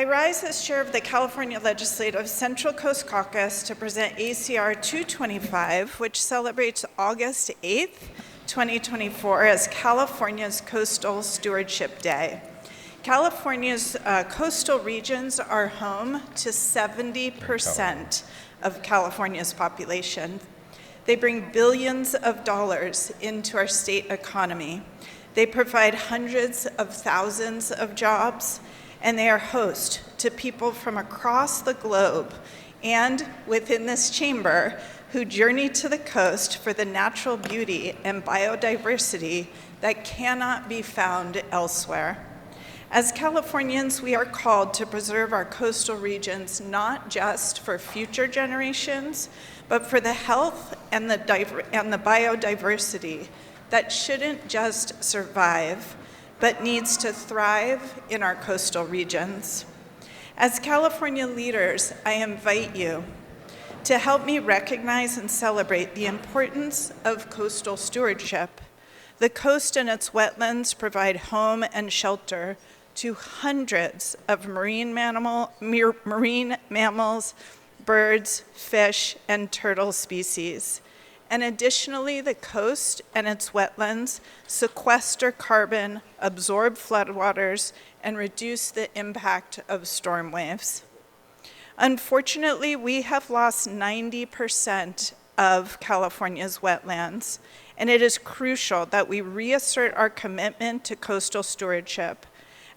I rise as chair of the California Legislative Central Coast Caucus to present ACR 225, which celebrates August 8th, 2024 as California's Coastal Stewardship Day. California's coastal regions are home to 70% of California's population. They bring billions of dollars into our state economy. They provide hundreds of thousands of jobs, and they are host to people from across the globe and within this chamber who journey to the coast for the natural beauty and biodiversity that cannot be found elsewhere. As Californians, we are called to preserve our coastal regions not just for future generations, but for the health and the biodiversity that shouldn't just survive, but needs to thrive in our coastal regions. As California leaders, I invite you to help me recognize and celebrate the importance of coastal stewardship. The coast and its wetlands provide home and shelter to hundreds of marine mammals, birds, fish, and turtle species. And additionally, the coast and its wetlands sequester carbon, absorb floodwaters, and reduce the impact of storm waves. Unfortunately, we have lost 90% of California's wetlands, and it is crucial that we reassert our commitment to coastal stewardship.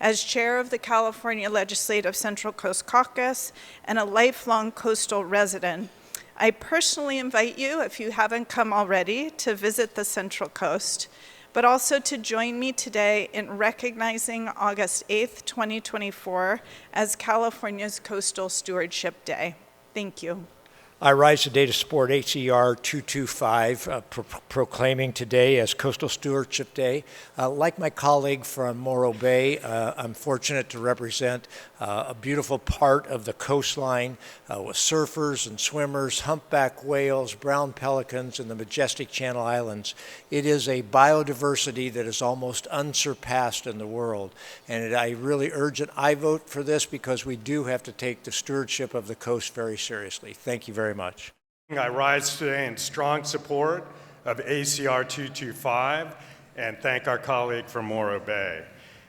As chair of the California Legislative Central Coast Caucus and a lifelong coastal resident, I personally invite you, if you haven't come already, to visit the Central Coast, but also to join me today in recognizing August 8th, 2024 as California's Coastal Stewardship Day. Thank you. I rise today to support ACR 225, proclaiming today as Coastal Stewardship Day. Like my colleague from Morro Bay, I'm fortunate to represent a beautiful part of the coastline with surfers and swimmers, humpback whales, brown pelicans, and the majestic Channel Islands. It is a biodiversity that is almost unsurpassed in the world. And I really urge it. I vote for this because we do have to take the stewardship of the coast very seriously. Thank you very much. I rise today in strong support of ACR 225 and thank our colleague from Morro Bay.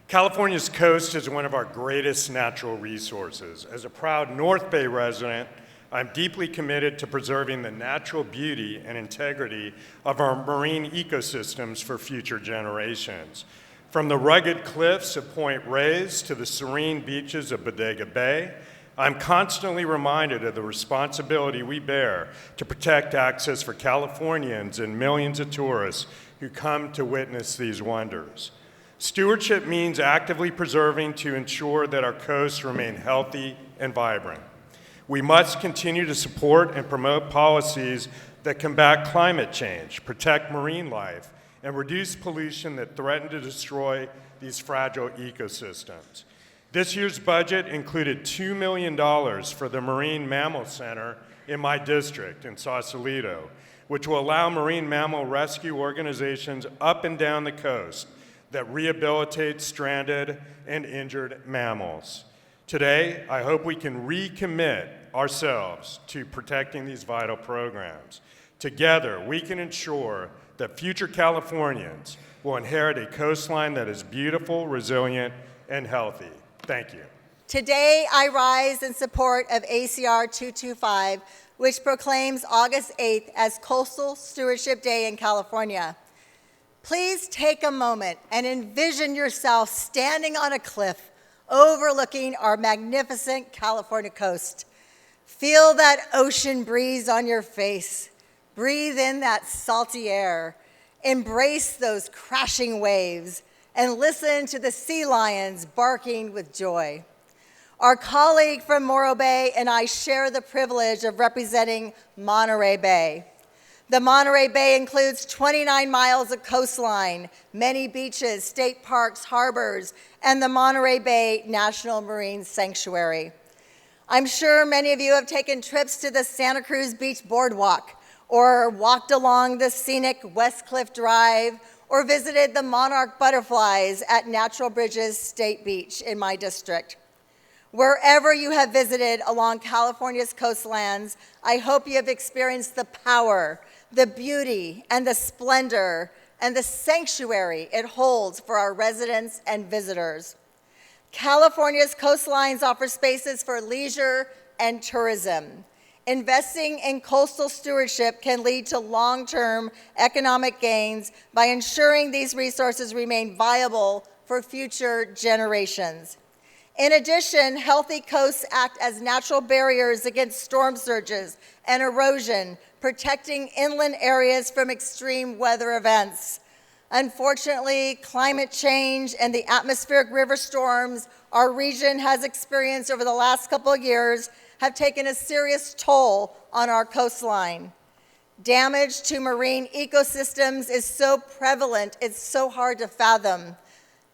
California's coast is one of our greatest natural resources. As a proud North Bay resident, I'm deeply committed to preserving the natural beauty and integrity of our marine ecosystems for future generations. From the rugged cliffs of Point Reyes to the serene beaches of Bodega Bay, I'm constantly reminded of the responsibility we bear to protect access for Californians and millions of tourists who come to witness these wonders. Stewardship means actively preserving to ensure that our coasts remain healthy and vibrant. We must continue to support and promote policies that combat climate change, protect marine life, and reduce pollution that threaten to destroy these fragile ecosystems. This year's budget included $2 million for the Marine Mammal Center in my district in Sausalito, which will allow marine mammal rescue organizations up and down the coast that rehabilitate stranded and injured mammals. Today, I hope we can recommit ourselves to protecting these vital programs. Together, we can ensure that future Californians will inherit a coastline that is beautiful, resilient, and healthy. Thank you. Today, I rise in support of ACR 225, which proclaims August 8th as Coastal Stewardship Day in California. Please take a moment and envision yourself standing on a cliff overlooking our magnificent California coast. Feel that ocean breeze on your face. Breathe in that salty air. Embrace those crashing waves and listen to the sea lions barking with joy. Our colleague from Morro Bay and I share the privilege of representing Monterey Bay. The Monterey Bay includes 29 miles of coastline, many beaches, state parks, harbors, and the Monterey Bay National Marine Sanctuary. I'm sure many of you have taken trips to the Santa Cruz Beach Boardwalk, or walked along the scenic West Cliff Drive, or visited the monarch butterflies at Natural Bridges State Beach in my district. Wherever you have visited along California's coastlands, I hope you have experienced the power, the beauty, and the splendor, and the sanctuary it holds for our residents and visitors. California's coastlines offer spaces for leisure and tourism. Investing in coastal stewardship can lead to long-term economic gains by ensuring these resources remain viable for future generations. In addition, healthy coasts act as natural barriers against storm surges and erosion, protecting inland areas from extreme weather events. Unfortunately, climate change and the atmospheric river storms our region has experienced over the last couple of years have taken a serious toll on our coastline. Damage to marine ecosystems is so prevalent, it's so hard to fathom.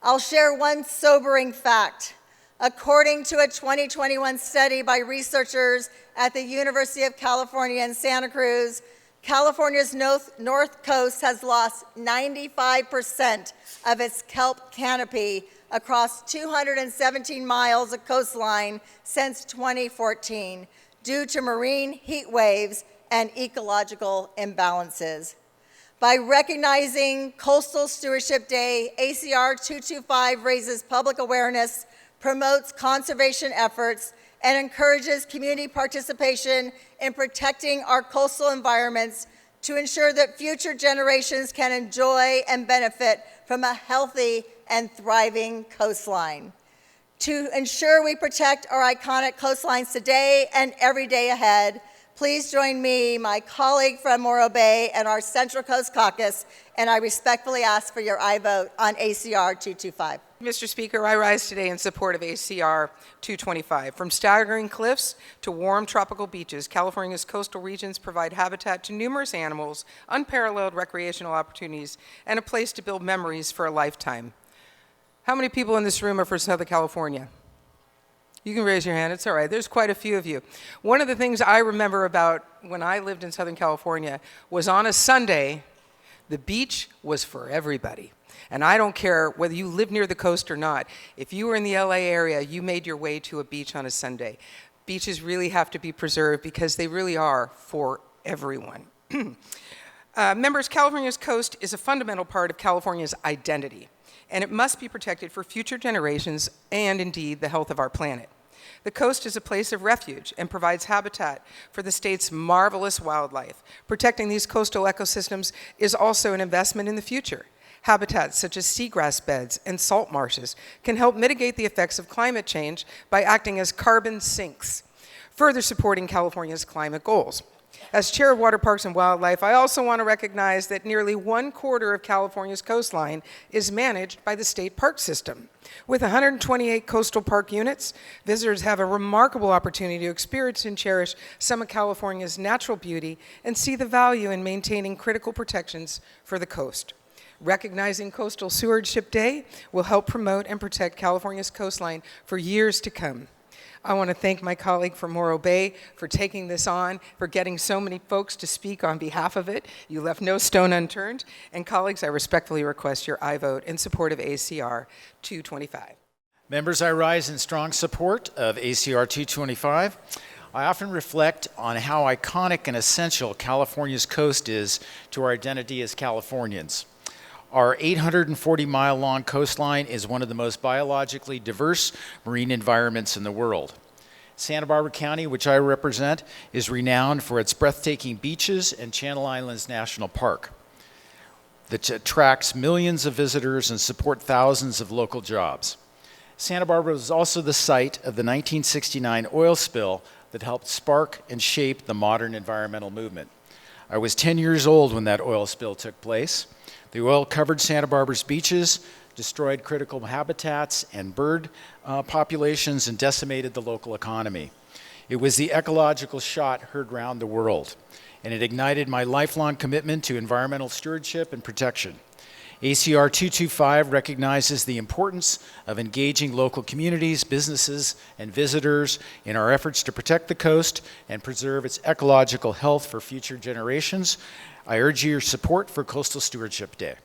I'll share one sobering fact. According to a 2021 study by researchers at the University of California in Santa Cruz, California's north coast has lost 95% of its kelp canopy across 217 miles of coastline since 2014 due to marine heat waves and ecological imbalances. By recognizing Coastal Stewardship Day, ACR 225 raises public awareness, promotes conservation efforts, and encourages community participation in protecting our coastal environments to ensure that future generations can enjoy and benefit from a healthy and thriving coastline. To ensure we protect our iconic coastlines today and every day ahead, please join me, my colleague from Morro Bay, and our Central Coast Caucus, and I respectfully ask for your aye vote on ACR 225. Mr. Speaker, I rise today in support of ACR 225. From staggering cliffs to warm tropical beaches, California's coastal regions provide habitat to numerous animals, unparalleled recreational opportunities, and a place to build memories for a lifetime. How many people in this room are from Southern California? You can raise your hand, it's all right. There's quite a few of you. One of the things I remember about when I lived in Southern California was on a Sunday, the beach was for everybody. And I don't care whether you live near the coast or not. If you were in the LA area, you made your way to a beach on a Sunday. Beaches really have to be preserved because they really are for everyone. Members, California's coast is a fundamental part of California's identity, and it must be protected for future generations and indeed the health of our planet. The coast is a place of refuge and provides habitat for the state's marvelous wildlife. Protecting these coastal ecosystems is also an investment in the future. Habitats such as seagrass beds and salt marshes can help mitigate the effects of climate change by acting as carbon sinks, further supporting California's climate goals. As Chair of Water Parks and Wildlife, I also want to recognize that nearly 1/4 of California's coastline is managed by the state park system. With 128 coastal park units, visitors have a remarkable opportunity to experience and cherish some of California's natural beauty and see the value in maintaining critical protections for the coast. Recognizing Coastal Stewardship Day will help promote and protect California's coastline for years to come. I want to thank my colleague from Morro Bay for taking this on, for getting so many folks to speak on behalf of it. You left no stone unturned. And colleagues, I respectfully request your aye vote in support of ACR 225. Members, I rise in strong support of ACR 225. I often reflect on how iconic and essential California's coast is to our identity as Californians. Our 840-mile-long coastline is one of the most biologically diverse marine environments in the world. Santa Barbara County, which I represent, is renowned for its breathtaking beaches and Channel Islands National Park that attracts millions of visitors and support thousands of local jobs. Santa Barbara was also the site of the 1969 oil spill that helped spark and shape the modern environmental movement. I was 10 years old when that oil spill took place. The oil covered Santa Barbara's beaches, destroyed critical habitats and bird populations, and decimated the local economy. It was the ecological shot heard round the world, and it ignited my lifelong commitment to environmental stewardship and protection. ACR 225 recognizes the importance of engaging local communities, businesses, and visitors in our efforts to protect the coast and preserve its ecological health for future generations. I urge your support for Coastal Stewardship Day.